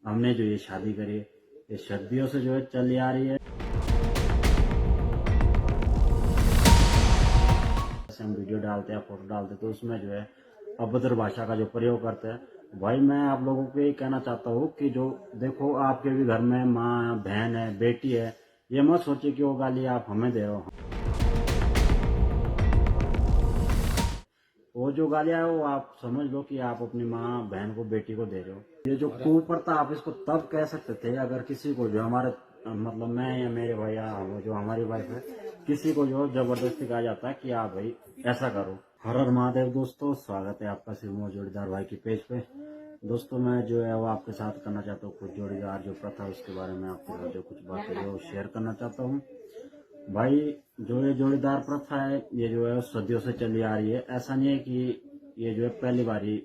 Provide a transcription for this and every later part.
हमने जो ये शादी करी है ये सदियों से जो है चली आ रही है। जैसे हम वीडियो डालते हैं फोटो डालते हैं तो उसमें जो है अभद्र भाषा का जो प्रयोग करते हैं। भाई मैं आप लोगों को ये कहना चाहता हूँ कि जो देखो आपके भी घर में माँ बहन है बेटी है, ये मत सोचिए कि वो गाली आप हमें दे रहे हो। वो जो गालियाँ है वो आप समझ लो कि आप अपनी माँ बहन को बेटी को दे रहे हो। ये जो कुप्रथा आप इसको तब कह सकते थे अगर किसी को जो हमारे मतलब मैं या मेरे भाई या जो हमारी वाइफ है किसी को जो जबरदस्ती कहा जाता है कि आप भाई ऐसा करो। हर हर महादेव दोस्तों, स्वागत है आपका सिमो जोड़ीदार भाई की पेज पे। दोस्तों मैं जो है वो आपके साथ करना चाहता हूँ कुछ जोड़ीदार जो प्रथा उसके बारे में आपके साथ जो कुछ बातें जो शेयर करना चाहता हूँ। भाई जो ये जोड़ीदार प्रथा है ये जो है सदियों से चली आ रही है। ऐसा नहीं है कि ये जो है पहली बारी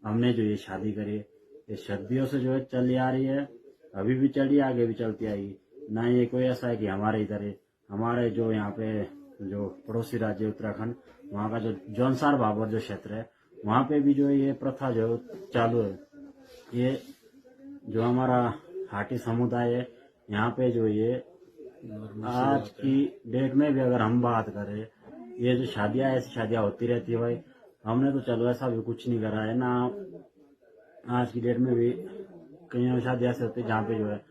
हमने जो ये शादी करी है ये सदियों से जो है चली आ रही है, अभी भी चली आगे भी चलती आएगी। ना ये कोई ऐसा है कि हमारे इधर है, हमारे जो यहाँ पे जो पड़ोसी राज्य उत्तराखंड वहाँ का जो जौनसार भाबर जो क्षेत्र है वहाँ पे भी जो ये प्रथा जो चालू है। ये जो हमारा हाटी समुदाय है यहाँ पे जो ये आज की डेट में भी अगर हम बात करें ये जो शादियां ऐसी शादियां होती रहती है भाई। हमने तो चलो ऐसा भी कुछ नहीं करा है ना। आज की डेट में भी कई शादी ऐसे होती है जहाँ पे जो है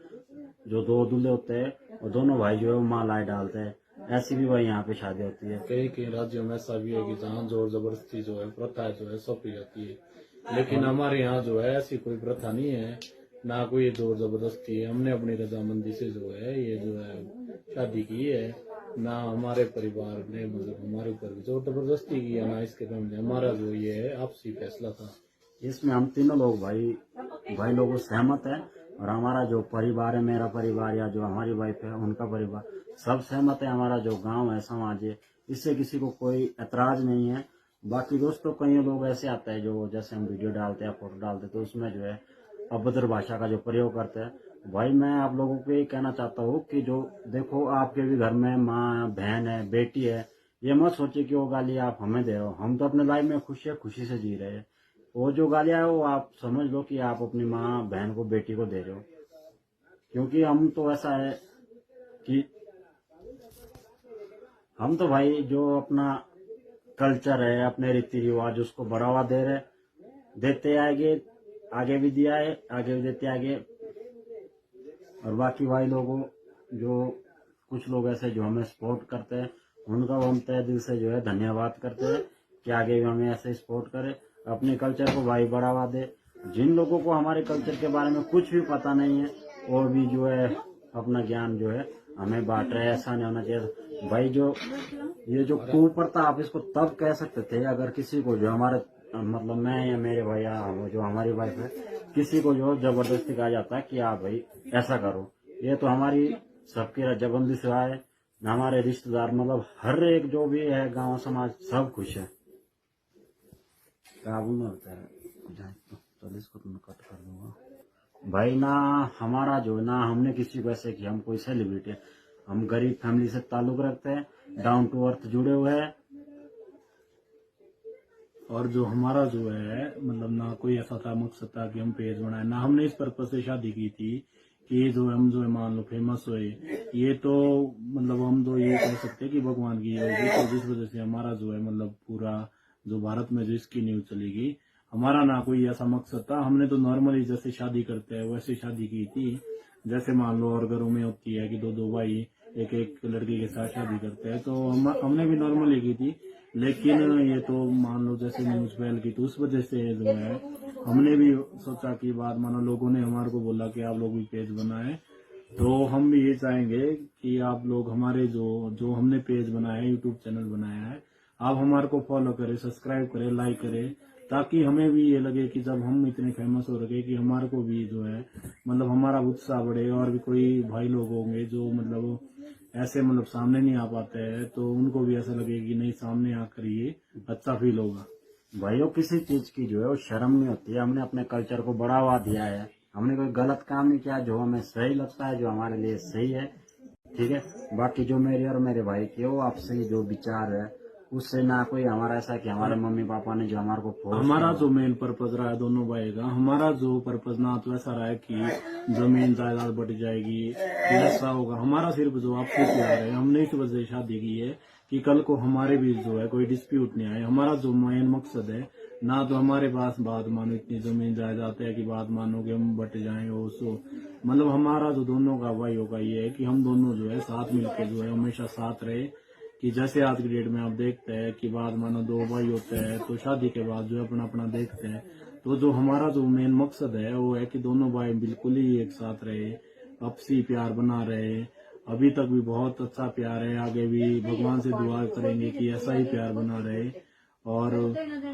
जो दो दूल्हे होते हैं और दोनों भाई जो है वो मालाएं डालते हैं। ऐसी भी भाई यहाँ पे शादी होती है। कई कई राज्यों में ऐसा भी है कि जहाँ जोर जबरदस्ती जो है प्रथा जो है सौंपी जाती है, लेकिन हमारे यहाँ जो है ऐसी कोई प्रथा नहीं है, ना कोई जोर जबरदस्ती है। हमने अपनी रजामंदी से जो है ये जो है शादी की है, ना हमारे परिवार ने मतलब हमारे ऊपर जोर जबरदस्ती की है, ना इसके फैमिली। हमारा जो ये है आपसी फैसला था। इसमें हम तीनों लोग भाई लोग सहमत है और हमारा जो परिवार है मेरा परिवार या जो हमारी वाइफ है उनका परिवार सब सहमत है। हमारा जो गांव है समाज है इससे किसी को कोई एतराज नहीं है। बाकी दोस्तों कई लोग ऐसे आते हैं जो जैसे हम वीडियो डालते हैं फोटो डालते हैं तो उसमें जो है अभद्र भाषा का जो प्रयोग करते हैं। भाई मैं आप लोगों को ये कहना चाहता हूँ कि जो देखो आपके भी घर में माँ बहन है बेटी है, ये मत सोचिए कि वो गाली आप हमें दे रहे हो। हम तो अपने लाइफ में खुशी से जी रहे हैं। वो जो गालियां है वो आप समझ लो कि आप अपनी माँ बहन को बेटी को दे रहे हो। क्योंकि हम तो ऐसा है कि हम तो भाई जो अपना कल्चर है अपने रीति रिवाज उसको बढ़ावा दे रहे देते आगे आगे भी दिया है आगे भी देते आगे। और बाकी भाई लोगों जो कुछ लोग ऐसे जो हमें सपोर्ट करते हैं उनका हम तहे दिल से जो है धन्यवाद करते हैं कि आगे भी हमें ऐसे सपोर्ट करे, अपने कल्चर को भाई बढ़ावा दे। जिन लोगों को हमारे कल्चर के बारे में कुछ भी पता नहीं है और भी जो है अपना ज्ञान जो है हमें बांट रहे, ऐसा नहीं होना चाहिए भाई। जो ये जो कुप्रथा आप इसको तब कह सकते थे अगर किसी को जो हमारे मतलब मैं या मेरे भाई या जो हमारी वाइफ है किसी को जो जबरदस्ती कहा जाता है कि आप भाई ऐसा करो। ये तो हमारी सबकी रजामंदी से है, हमारे रिश्तेदार मतलब हर एक जो भी है गांव समाज सब खुश है। काबू में होता है तो इसको तुम कट कर दूंगा भाई। ना हमारा जो ना हमने किसी को ऐसे कि हम कोई सेलिब्रिटी है, हम गरीब फैमिली से ताल्लुक रखते हैं, डाउन टू अर्थ जुड़े हुए हैं। और जो हमारा जो है मतलब ना कोई ऐसा था मकसद था कि हम पेज बनाए, ना हमने इस पर्पज से शादी की थी कि ये जो हम जो है मान लो फेमस हुए। ये तो मतलब हम तो ये कह सकते हैं कि भगवान की होगी, तो जिस वजह से हमारा जो है मतलब पूरा जो भारत में जो इसकी न्यूज चलेगी, हमारा ना कोई ऐसा मकसद था। हमने तो नॉर्मली जैसे शादी करते हैं वैसे शादी की थी। जैसे मान लो और घरों में होती है कि दो भाई एक एक लड़की के साथ शादी करते हैं, तो हमने भी नॉर्मली की थी। लेकिन ये तो मान लो जैसे न्यूज फैल की तो उस वजह से जो है हमने भी सोचा कि बात मानो लोगों ने हमारे को बोला कि आप लोग भी पेज बनाए, तो हम भी ये चाहेंगे कि आप लोग हमारे जो हमने पेज बनाया है यूट्यूब चैनल बनाया है आप हमारे को फॉलो करें, सब्सक्राइब करें, लाइक करें, ताकि हमें भी ये लगे कि जब हम इतने फेमस हो रखे कि हमारे को भी जो है मतलब हमारा उत्साह बढ़े। और भी कोई भाई लोग होंगे जो मतलब ऐसे मतलब सामने नहीं आ पाते हैं, तो उनको भी ऐसा लगे कि नहीं सामने आकर ये अच्छा फील होगा। भाइयों किसी चीज की जो है वो शर्म नहीं होती है। हमने अपने कल्चर को बढ़ावा दिया है, हमने कोई गलत काम नहीं किया। जो हमें सही लगता है जो हमारे लिए सही है ठीक है। बाकी जो मेरे और मेरे भाई के वो आपसे जो विचार है उससे ना कोई हमारा ऐसा कि हमारे मम्मी पापा ने जो हमारे को force हमारा किया। जो मेन पर्पज रहा है दोनों भाई का, हमारा जो पर्पज ना तो ऐसा रहा है कि जमीन जायदाद बढ़ जाएगी या ऐसा होगा। हमारा सिर्फ जो आपसे प्यार है, हमने इस वजह से शादी की है कि कल को हमारे बीच जो है कोई डिस्प्यूट नहीं आए। हमारा जो मेन मकसद है ना तो हमारे पास बात मानो इतनी जमीन जायदाद है कि बात मानो कि हम बट जाएं और सो, मतलब हमारा जो दोनों का भाइयों का ये है कि हम दोनों जो है साथ मिलकर जो है हमेशा साथ रहे। कि जैसे आज की डेट में आप देखते हैं कि बात मानो दो भाई होते हैं तो शादी के बाद जो है अपना अपना देखते हैं। तो जो हमारा जो मेन मकसद है वो है कि दोनों भाई बिल्कुल ही एक साथ रहे, आपसी प्यार बना रहे। अभी तक भी बहुत अच्छा प्यार है, आगे भी भगवान से दुआ करेंगे कि ऐसा ही प्यार बना रहे। और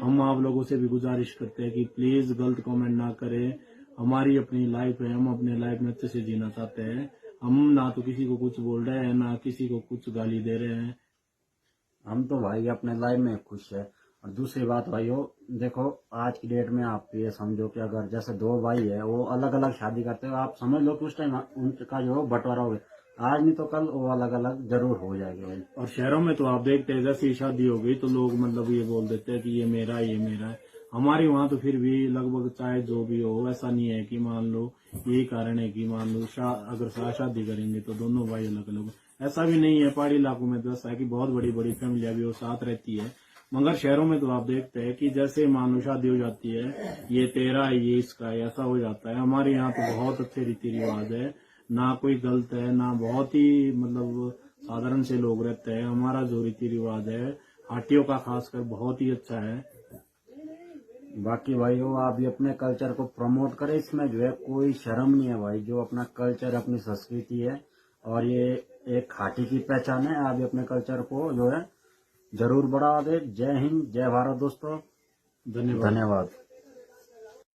हम आप लोगों से भी गुजारिश करते हैं कि प्लीज गलत कमेंट ना करें। हमारी अपनी लाइफ है, हम अपने लाइफ में अच्छे से जीना चाहते हैं। हम ना तो किसी को कुछ बोल रहे हैं ना किसी को कुछ गाली दे रहे हैं। हम तो भाई अपने लाइफ में खुश है। और दूसरी बात भाइयों, देखो आज की डेट में आप ये समझो कि अगर जैसे दो भाई है वो अलग अलग शादी करते हो, आप समझ लो कि उस टाइम उनका जो है बंटवारा हो गया। आज नहीं तो कल वो अलग अलग जरूर हो जाएगा भाई। और शहरों में तो आप देखते हैं जैसे ही शादी हो गई तो लोग मतलब ये बोल देते हैं कि ये मेरा है, ये मेरा है। हमारे वहाँ तो फिर भी लगभग चाहे जो भी हो, ऐसा नहीं है कि मान लो यही कारण है कि मान लो अगर शादी करेंगे तो दोनों भाई अलग अलग, ऐसा भी नहीं है। पहाड़ी इलाकों में तो ऐसा है कि बहुत बड़ी बड़ी फैमिलियां भी वो साथ रहती है। मगर शहरों में तो आप देखते हैं कि जैसे मान लो शादी हो जाती है, ये तेरा है ये इसका है, ऐसा हो जाता है। हमारे यहाँ तो बहुत अच्छे रीति रिवाज है, ना कोई गलत है ना, बहुत ही मतलब साधारण से लोग रहते हैं। हमारा जो रीति रिवाज है हाटियों का खासकर बहुत ही अच्छा है। बाकी भाइयों आप भी अपने कल्चर को प्रमोट करें, इसमें जो है कोई शर्म नहीं है भाई। जो अपना कल्चर अपनी संस्कृति है और ये एक खाटी की पहचान है। आप भी अपने कल्चर को जो है जरूर बढ़ावा दे। जय हिंद, जय भारत दोस्तों, धन्यवाद। धन्यवाद।